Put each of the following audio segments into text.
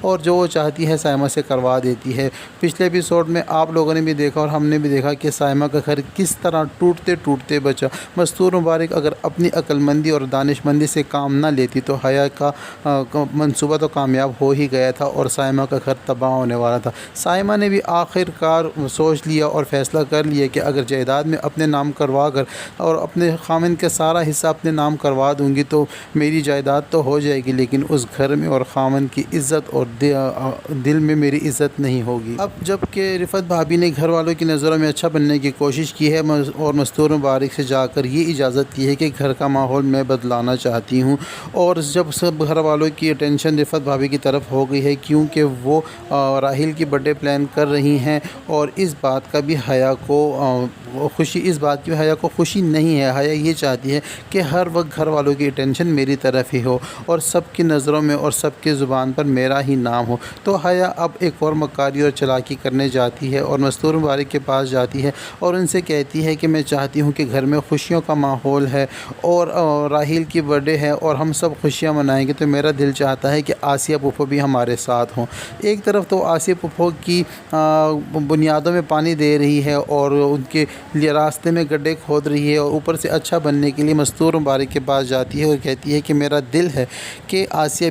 اور جو وہ چاہتی ہے سائمہ سے کروا دیتی ہے۔ پچھلے ایپیسوڈ میں آپ لوگوں نے بھی دیکھا اور ہم نے بھی دیکھا کہ سائمہ کا گھر کس طرح ٹوٹتے ٹوٹتے بچا۔ مستور مبارک اگر اپنی عقل مندی اور دانش مندی سے کام نہ لیتی تو حیا کا منصوبہ تو کامیاب ہو ہی گیا تھا اور سائمہ کا گھر تباہ ہونے والا تھا۔ سائمہ نے بھی آخر کار سوچ لیا اور فیصلہ کر لیا کہ اگر جائیداد میں اپنے نام کروا کر اور اپنے خامند کا سارا حصہ اپنے نام کروا دوں گی تو میری جائیداد تو ہو جائے گی، لیکن اس گھر میں اور خامند کی عزت اور دل میں میری عزت نہیں ہوگی۔ اب جب کہ رفت بھابی نے گھر والوں کی نظروں میں اچھا بننے کی کوشش کی ہے اور مستور مبارک سے جا کر یہ اجازت کی ہے کہ گھر کا ماحول میں بدلانا چاہتی ہوں، اور جب سب گھر والوں کی اٹینشن رفت بھابی کی طرف ہو گئی ہے کیونکہ وہ راحیل کی برتھ ڈے پلان کر رہی ہیں، اور اس بات کا بھی حیا کو خوشی نہیں ہے۔ حیا یہ چاہتی ہے کہ ہر وقت گھر والوں کی اٹینشن میری طرف ہی ہو اور سب کی نظروں میں اور سب کی زبان پر میرا ہی نام ہو۔ تو حیا اب ایک اور مکاری اور چلاکی کرنے جاتی ہے اور مستور مبارک کے پاس جاتی ہے اور ان سے کہتی ہے کہ میں چاہتی ہوں کہ گھر میں خوشیوں کا ماحول ہے اور راحیل کی برتھ ڈے ہے اور ہم سب خوشیاں منائیں گے، تو میرا دل چاہتا ہے کہ آسیہ پھپھو بھی ہمارے ساتھ ہوں۔ ایک طرف تو آسیہ پھپھو کی بنیادوں میں پانی دے رہی ہے اور ان کے لیے راستے میں گڈھے کھود رہی ہے، اور اوپر سے اچھا بننے کے لیے مستور مبارک کے پاس جاتی ہے اور کہتی ہے کہ میرا دل ہے کہ آسیہ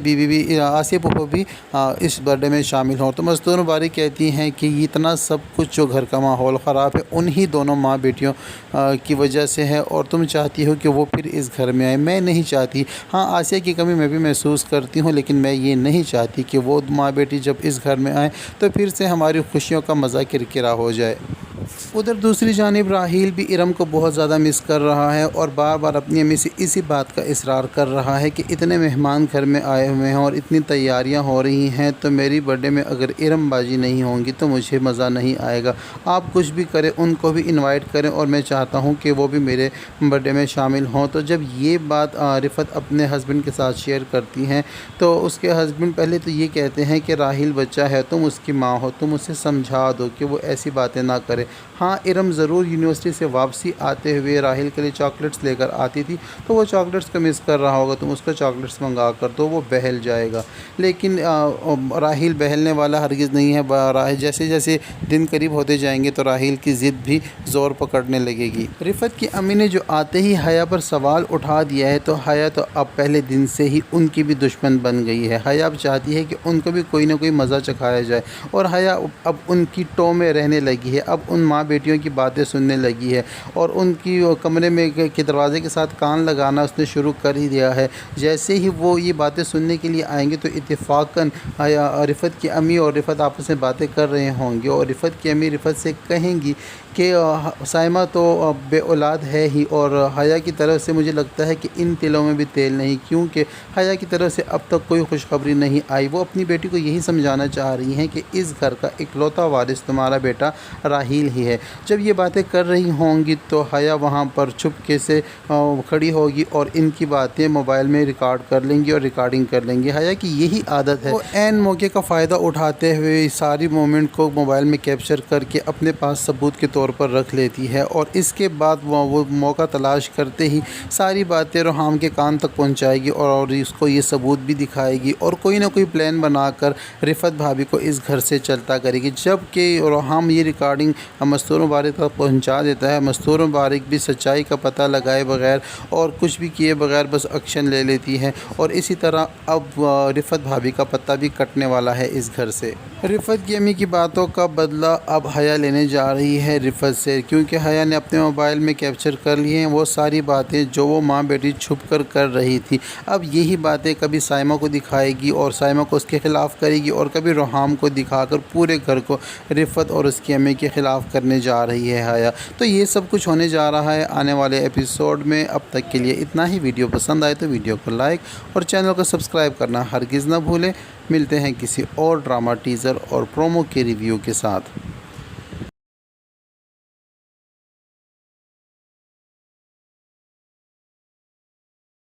پھپھو بھی اس برتھ ڈے میں شامل ہوں۔ تو مستور مبارک کہتی ہیں کہ اتنا سب کچھ جو گھر کا ماحول خراب ہے انہی دونوں ماں بیٹیوں کی وجہ سے ہے، اور تم چاہتی ہو کہ وہ پھر اس گھر میں آئے۔ میں نہیں چاہتی، ہاں آسیہ کی کمی میں بھی محسوس کرتی ہوں، لیکن میں یہ نہیں چاہتی کہ وہ ماں بیٹی جب اس گھر میں آئیں تو پھر سے ہماری خوشیوں کا مزہ کرکرا ہو جائے۔ ادھر دوسری جانب راحیل بھی ارم کو بہت زیادہ مس کر رہا ہے اور بار بار اپنی امی سے اسی بات کا اصرار کر رہا ہے کہ اتنے مہمان گھر میں آئے ہوئے ہیں اور اتنی تیاریاں ہو رہی ہیں، تو میری برتھ ڈے میں اگر ارم باجی نہیں ہوں گی تو مجھے مزہ نہیں آئے گا۔ آپ کچھ بھی کریں، ان کو بھی انوائٹ کریں، اور میں چاہتا ہوں کہ وہ بھی میرے برتھ ڈے میں شامل ہوں۔ تو جب یہ بات رفت اپنے ہسبینڈ کے ساتھ شیئر کرتی ہیں تو اس کے ہسبینڈ پہلے تو یہ کہتے ہیں کہ راحیل بچہ ہے، تم اس کی ماں ہو، تم اسے سمجھا دو کہ وہ ایسی باتیں نہ کرے۔ ہاں ارم ضرور یونیورسٹی سے واپسی آتے ہوئے راحیل کے لیے چاکلیٹس لے کر آتی تھی، تو وہ چاکلیٹس کو مس کر رہا ہوگا، تم اس کو چاکلیٹس منگا کر دو، وہ بہل جائے گا۔ لیکن راحیل بہلنے والا ہرگز نہیں ہے۔ جیسے جیسے دن قریب ہوتے جائیں گے تو راحیل کی ضد بھی زور پکڑنے لگے گی۔ رفت کی امی نے جو آتے ہی حیا پر سوال اٹھا دیا ہے، تو حیا تو اب پہلے دن سے ہی ان کی بھی دشمن بن گئی ہے۔ حیا اب چاہتی ہے کہ ان کو بھی کوئی نہ کوئی مزہ چکھایا جائے، اور حیا اب ان کی ٹو میں رہنے لگی ہے، اب ان ماں بیٹیوں کی باتیں سننے لگی ہے، اور ان کی کمرے میں کے دروازے کے ساتھ کان لگانا اس نے شروع کر ہی دیا ہے۔ جیسے ہی وہ یہ باتیں سننے کے لیے آئیں گے تو اتفاقاً رفت کی امی اور رفت آپس میں باتیں کر رہے ہوں گے، اور رفت کی امی رفت سے کہیں گی کہ سائمہ تو بے اولاد ہے ہی، اور حیا کی طرف سے مجھے لگتا ہے کہ ان تلوں میں بھی تیل نہیں، کیونکہ حیا کی طرف سے اب تک کوئی خوشخبری نہیں آئی۔ وہ اپنی بیٹی کو یہی سمجھانا چاہ رہی ہیں کہ اس گھر کا اکلوتا وارث تمہارا بیٹا راحیل ہی ہے۔ جب یہ باتیں کر رہی ہوں گی تو حیا وہاں پر چھپکے سے کھڑی ہوگی اور ان کی باتیں موبائل میں ریکارڈ کر لیں گی اور ریکارڈنگ کر لیں گی۔ حیا کی یہی عادت ہے، وہ عین موقع کا فائدہ اٹھاتے ہوئے ساری مومنٹ کو موبائل میں کیپچر کر کے اپنے پاس ثبوت کے طور پر رکھ لیتی ہے، اور اس کے بعد وہ موقع تلاش کرتے ہی ساری باتیں روحام کے کان تک پہنچائے گی اور اس کو یہ ثبوت بھی دکھائے گی، اور کوئی نہ کوئی پلان بنا کر رفت بھابی کو اس گھر سے چلتا کرے گی۔ جب کہ روحام یہ ریکارڈنگ مستور مبارک تک پہنچا دیتا ہے، مستور مبارک بھی سچائی کا پتہ لگائے بغیر اور کچھ بھی کیے بغیر بس ایکشن لے لیتی ہے، اور اسی طرح اب رفت بھابی کا پتہ بھی کٹنے والا ہے اس گھر سے۔ رفت کی امی کی باتوں کا بدلہ اب حیا لینے جا رہی ہے رفت سے، کیونکہ حیا نے اپنے موبائل میں کیپچر کر لی ہیں وہ ساری باتیں جو وہ ماں بیٹی چھپ کر رہی تھی۔ اب یہی باتیں کبھی سائمہ کو دکھائے گی اور سائمہ کو اس کے خلاف کرے گی، اور کبھی روحام کو دکھا کر پورے گھر کو رفت اور اس کی امی کے خلاف کرنے جا رہی ہے حیا۔ تو یہ سب کچھ ہونے جا رہا ہے آنے والے ایپیسوڈ میں۔ اب تک کے لیے اتنا ہی۔ ویڈیو پسند آئے تو ویڈیو کو لائک اور چینل کو سبسکرائب کرنا ہرگز نہ بھولیں۔ ملتے ہیں کسی اور ڈرامہ ٹیزر اور پرومو کے ریویو کے ساتھ۔